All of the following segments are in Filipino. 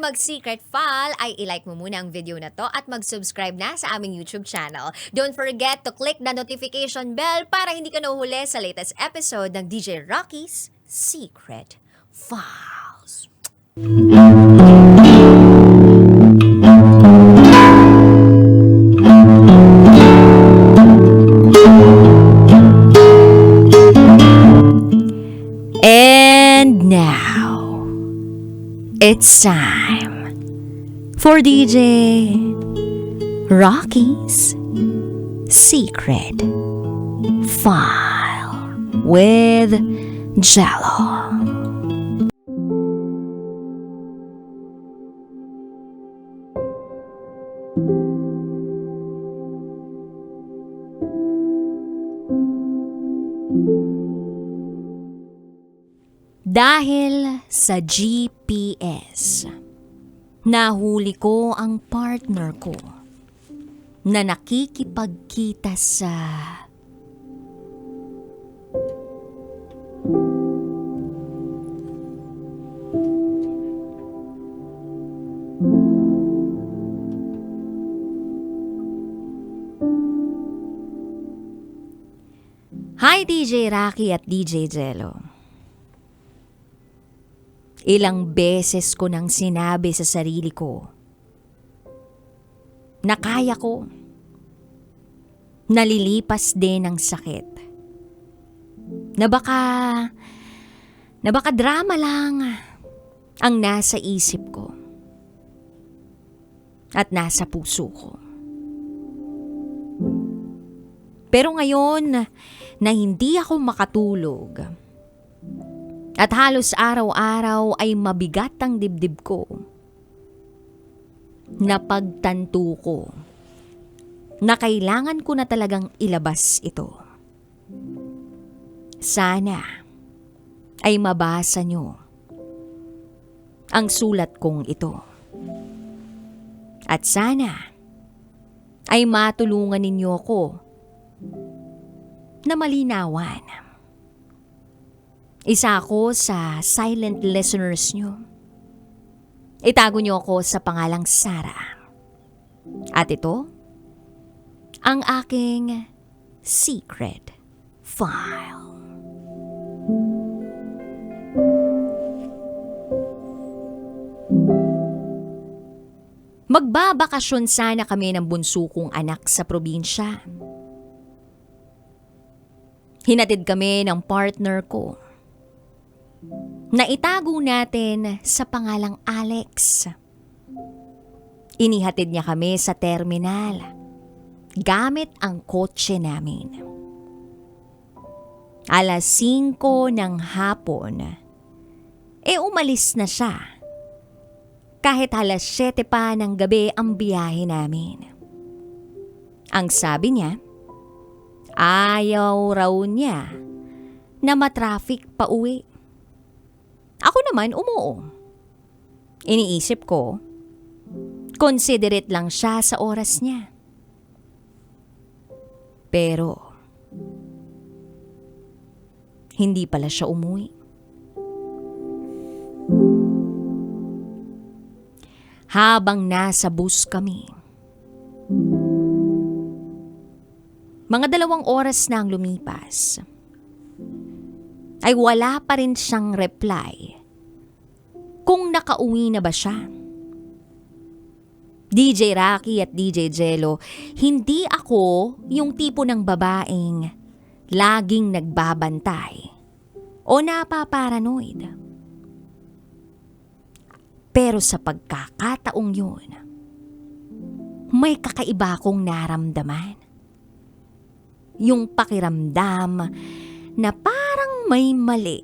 mag-secret file, ay ilike mo muna ang video na to at mag-subscribe na sa aming YouTube channel. Don't forget to click the notification bell para hindi ka nahuhuli sa latest episode ng DJ Rocky's Secret Files. And now, it's time for DJ Rocky's Secret File with Jello. Dahil sa GPS, nahuli ko ang partner ko na nakikipagkita sa Hi DJ Rocky at DJ Jello. Ilang beses ko nang sinabi sa sarili ko na kaya ko. Nalilipas din ang sakit. Na baka drama lang ang nasa isip ko at nasa puso ko. Pero ngayon na hindi ako makatulog at halos araw-araw ay mabigat ang dibdib ko, napagtanto ko na kailangan ko na talagang ilabas ito. Sana ay mabasa nyo ang sulat kong ito. At sana ay matulungan ninyo ako na malinawan. Isa ako sa silent listeners nyo. Itago nyo ako sa pangalang Sarah. At ito, ang aking secret file. Magbabakasyon sana kami ng bunso kong anak sa probinsya. Hinatid kami ng partner ko na itago natin sa pangalang Alex. Inihatid niya kami sa terminal gamit ang kotse namin. 5:00 ng hapon, umalis na siya. Kahit 7:00 pa ng gabi ang biyahe namin. Ang sabi niya, ayaw raw niya na matraffic pa uwi. Ako naman umuo. Iniisip ko, considerate lang siya sa oras niya. Pero, hindi pala siya umuwi. Habang nasa bus kami, mga 2 oras na ang lumipas, ay wala pa rin siyang reply kung nakauwi na ba siya. DJ Rocky at DJ Jello, hindi ako yung tipo ng babaeng laging nagbabantay o napaparanoid. Pero sa pagkakataong yun, may kakaiba akong naramdaman. Yung pakiramdam na parang may mali.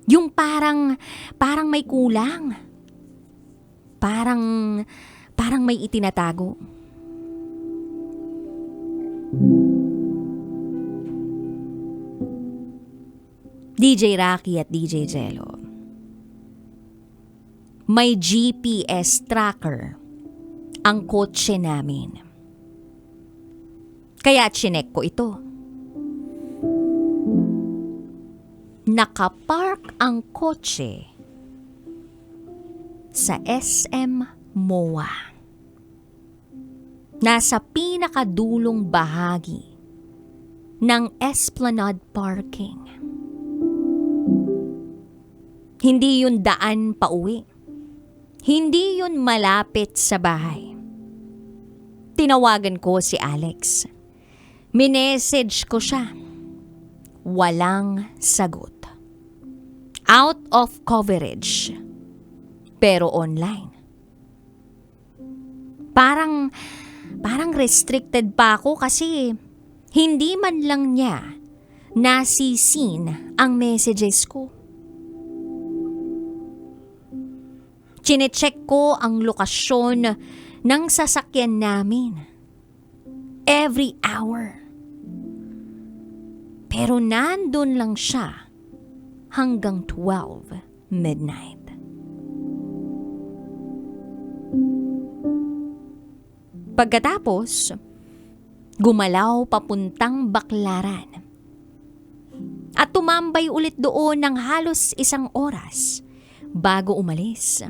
Yung parang may kulang. Parang may itinatago. DJ Rocky at DJ Jello, may GPS tracker ang kotse namin. Kaya chinek ko ito. Nakapark ang kotse sa SM MOA. Nasa pinakadulong bahagi ng Esplanade Parking. Hindi yun daan pauwi. Hindi yun malapit sa bahay. Tinawagan ko si Alex. Minessage ko siya. Walang sagot. Out of coverage. Pero online. Parang restricted pa ako kasi hindi man lang niya nasisin ang messages ko. Chinecheck ko ang lokasyon ng sasakyan namin. Every hour. Pero nandun lang siya hanggang 12 midnight. Pagkatapos, gumalaw papuntang Baclaran. At tumambay ulit doon ng halos 1 oras bago umalis.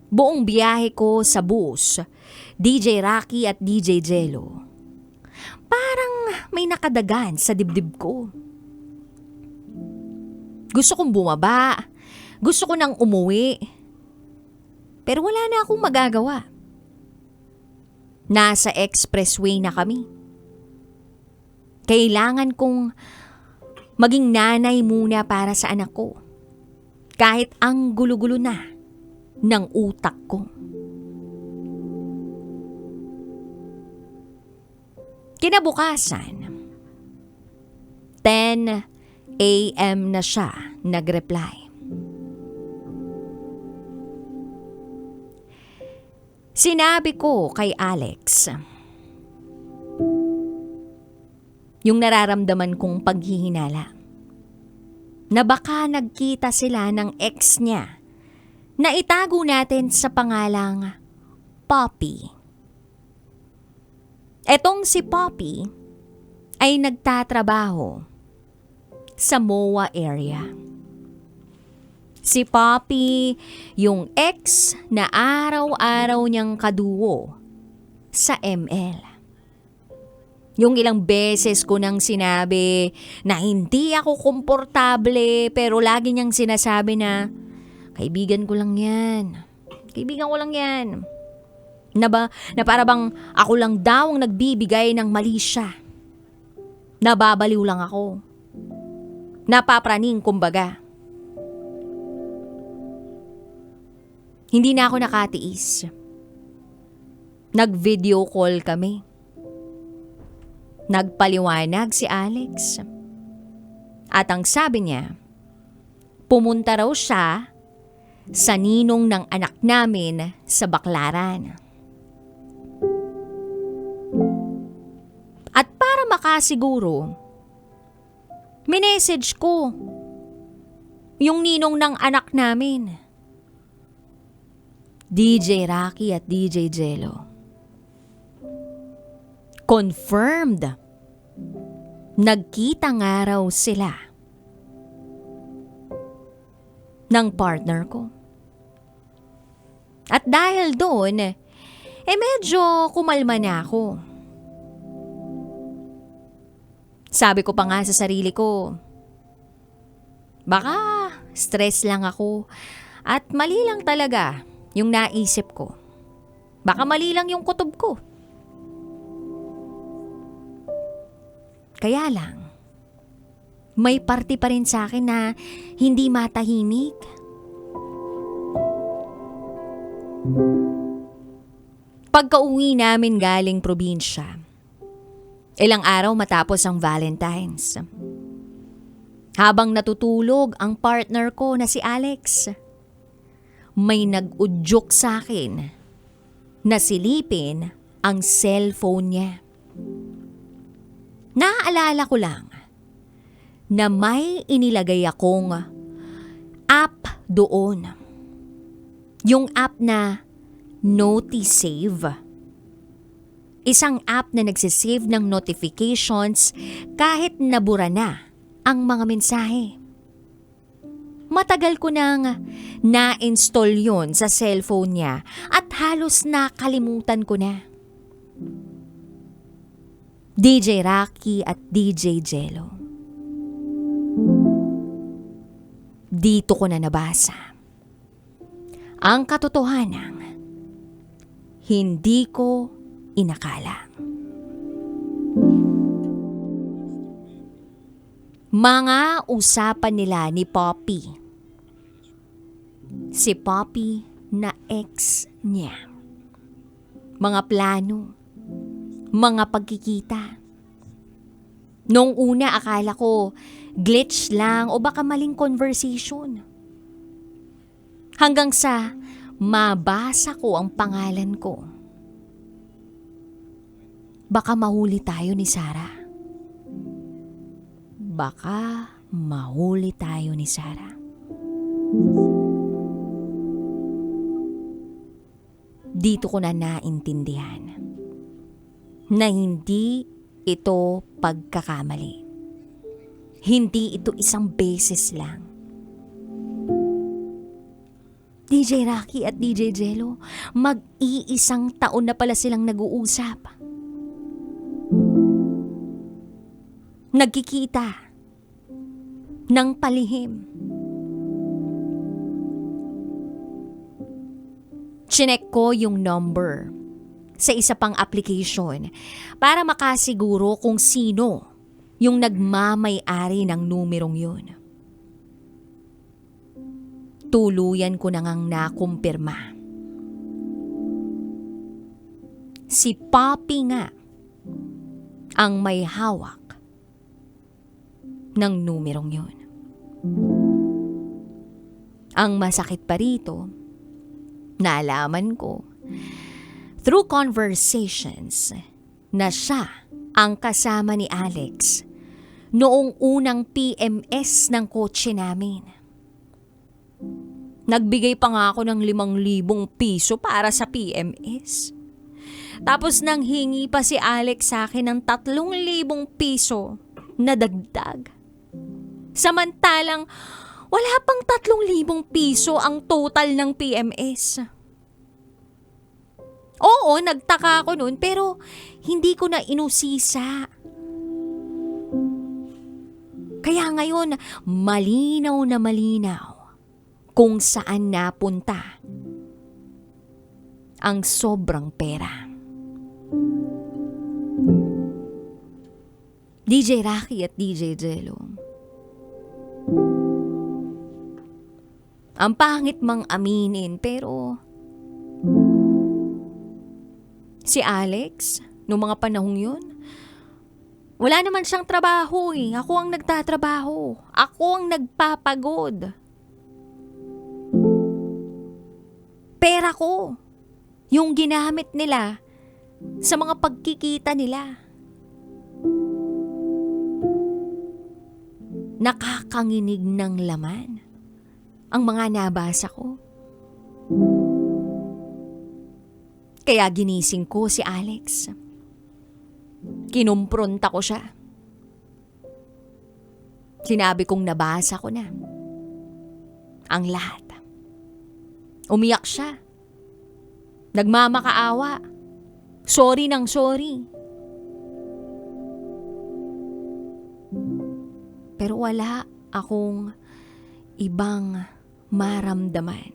Buong biyahe ko sa bus, DJ Rocky at DJ Jello. Parang may nakadagan sa dibdib ko. Gusto kong bumaba. Gusto ko nang umuwi. Pero wala na akong magagawa. Nasa expressway na kami. Kailangan kong maging nanay muna para sa anak ko. Kahit ang gulo-gulo na ng utak ko. Kinabukasan, 10 a.m. na siya nagreply. Sinabi ko kay Alex yung nararamdaman kong paghihinala na baka nagkita sila ng ex niya na itago natin sa pangalang Poppy. Etong si Poppy ay nagtatrabaho sa MOA area. Si Poppy, yung ex na araw-araw niyang kaduwo sa ML. Yung ilang beses ko nang sinabi na hindi ako komportable pero lagi niyang sinasabi na kaibigan ko lang yan. Kaibigan ko lang yan. Na para bang ako lang daw ang nagbibigay ng mali siya. Nababaliw lang ako. Napapraning kumbaga. Hindi na ako nakatiis. Nag-video call kami. Nagpaliwanag si Alex. At ang sabi niya, pumunta raw siya sa ninong ng anak namin sa Baclaran. At para makasiguro, minessage ko yung ninong ng anak namin. DJ Rocky at DJ Jello. Confirmed. Nagkita nga raw sila ng partner ko. At dahil doon, medyo kumalma na ako. Sabi ko pa nga sa sarili ko, baka stress lang ako at mali lang talaga yung naisip ko. Baka mali lang yung kutob ko. Kaya lang, may parte pa rin sa akin na hindi matahimik. Pagka-uwi namin galing probinsya, ilang araw matapos ang Valentine's, habang natutulog ang partner ko na si Alex, may nag-udyok sa akin na silipin ang cellphone niya. Naaalala ko lang na may inilagay akong app doon. Yung app na NotiSave. Isang app na nagsisave ng notifications kahit nabura na ang mga mensahe. Matagal ko nang na-install yun sa cellphone niya at halos nakalimutan ko na. DJ Rocky at DJ Jello. Dito ko na nabasa ang katotohanan hindi ko inakala. Mga usapan nila ni Poppy. Si Poppy na ex niya. Mga plano. Mga pagkikita. Noong una akala ko glitch lang o baka maling conversation. Hanggang sa mabasa ko ang pangalan ko. Baka mahuli tayo ni Sarah. Baka mahuli tayo ni Sarah. Dito ko na naintindihan na hindi ito pagkakamali. Hindi ito isang beses lang. DJ Rocky at DJ Jello, mag-iisang taon na pala silang nag-uusap. Nagkikita ng palihim. Chinek ko yung number sa isa pang application para makasiguro kung sino yung nagmamay-ari ng numerong yun. Tuluyan ko na ngang nakumpirma. Si Poppy nga ang may hawak ng numerong yun. Ang masakit pa rito, nalaman ko through conversations na siya ang kasama ni Alex noong unang PMS ng kotse namin. Nagbigay pa nga ako ng 5,000 piso para sa PMS. Tapos nang hingi pa si Alex sa akin ng 3,000 piso na dagdag. Samantalang wala pang 3,000 piso ang total ng PMS. Oo, nagtaka ako noon pero hindi ko na inusisa. Kaya ngayon, malinaw na malinaw kung saan napunta ang sobrang pera. DJ Rocky at DJ Jello. Ang pangit mang aminin pero si Alex, noong mga panahong yun, wala naman siyang trabaho eh. Ako ang nagtatrabaho. Ako ang nagpapagod. Pera ko. Yung ginamit nila sa mga pagkikita nila. Nakakanginig ng laman ang mga nabasa ko. Kaya ginising ko si Alex. Kinumpronta ko siya. Sinabi kong nabasa ko na ang lahat. Umiyak siya. Nagmamakaawa. Sorry ng sorry. Pero wala akong ibang maramdaman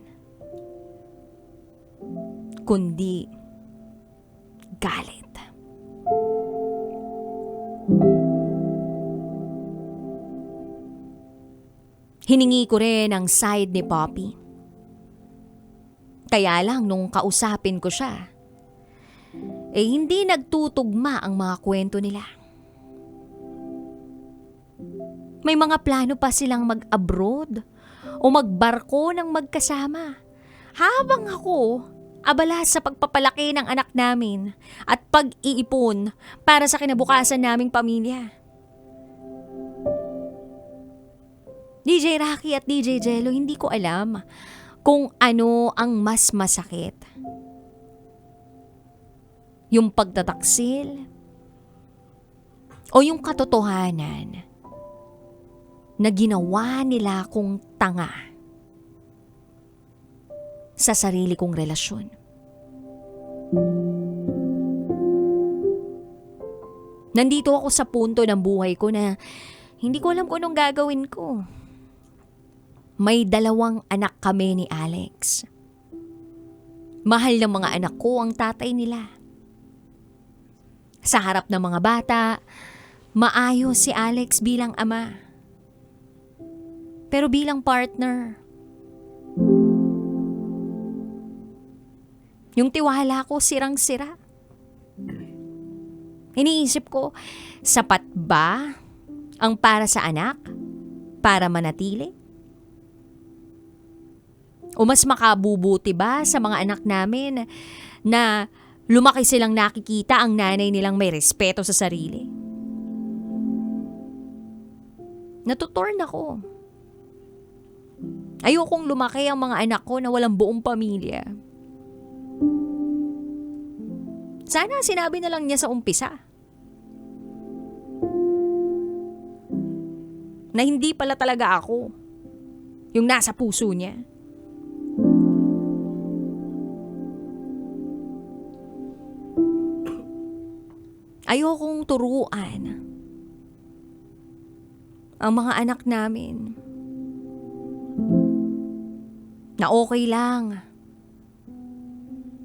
kundi galit. Hiningi ko rin ang side ni Poppy. Kaya lang nung kausapin ko siya, hindi nagtutugma ang mga kwento nila. May mga plano pa silang mag-abroad o magbarko ng magkasama. Habang ako, abala sa pagpapalaki ng anak namin at pag-iipon para sa kinabukasan naming pamilya. DJ Rocky at DJ Jello, hindi ko alam kung ano ang mas masakit. Yung pagtataksil o yung katotohanan na ginawa nila kong tanga sa sarili kong relasyon. Nandito ako sa punto ng buhay ko na hindi ko alam kung anong gagawin ko. May 2 anak kami ni Alex. Mahal ng mga anak ko ang tatay nila. Sa harap ng mga bata, maayos si Alex bilang ama. Pero bilang partner, yung tiwala ko sirang-sira. Iniisip ko, sapat ba ang para sa anak para manatili? O mas makabubuti ba sa mga anak namin na lumaki silang nakikita ang nanay nilang may respeto sa sarili? Natutorn ako. Ayokong lumaki ang mga anak ko na walang buong pamilya. Sana sinabi na lang niya sa umpisa na hindi pala talaga ako yung nasa puso niya. Ayokong turuan ang mga anak namin na okay lang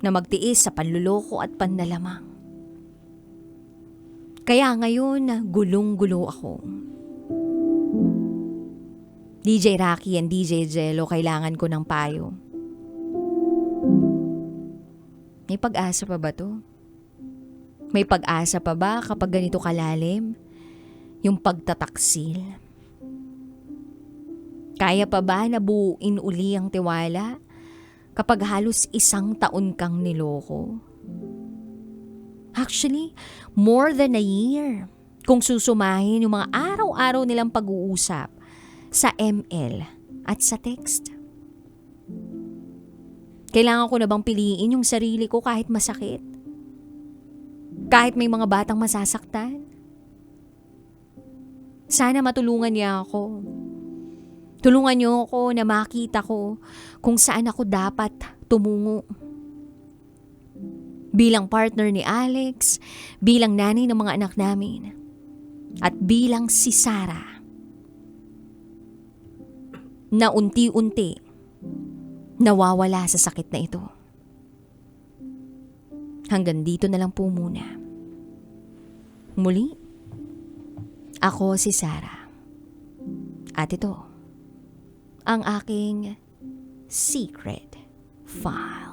na magtiis sa panluloko at panlalamang. Kaya ngayon, gulong-gulo ako. DJ Rocky and DJ Jello, kailangan ko ng payo. May pag-asa pa ba to? May pag-asa pa ba kapag ganito kalalim yung pagtataksil? Kaya pa ba na buuin uli ang tiwala kapag halos 1 taon kang niloko? Actually, more than a year kung susumahin yung mga araw-araw nilang pag-uusap sa ML at sa text. Kailangan ko na bang piliin yung sarili ko kahit masakit? Kahit may mga batang masasaktan? Sana matulungan niya ako. Tulungan niyo ako na makita ko kung saan ako dapat tumungo. Bilang partner ni Alex, bilang nanay ng mga anak namin, at bilang si Sarah, na unti-unti nawawala sa sakit na ito. Hanggang dito na lang po muna. Muli, ako si Sarah. At ito, ang aking secret file.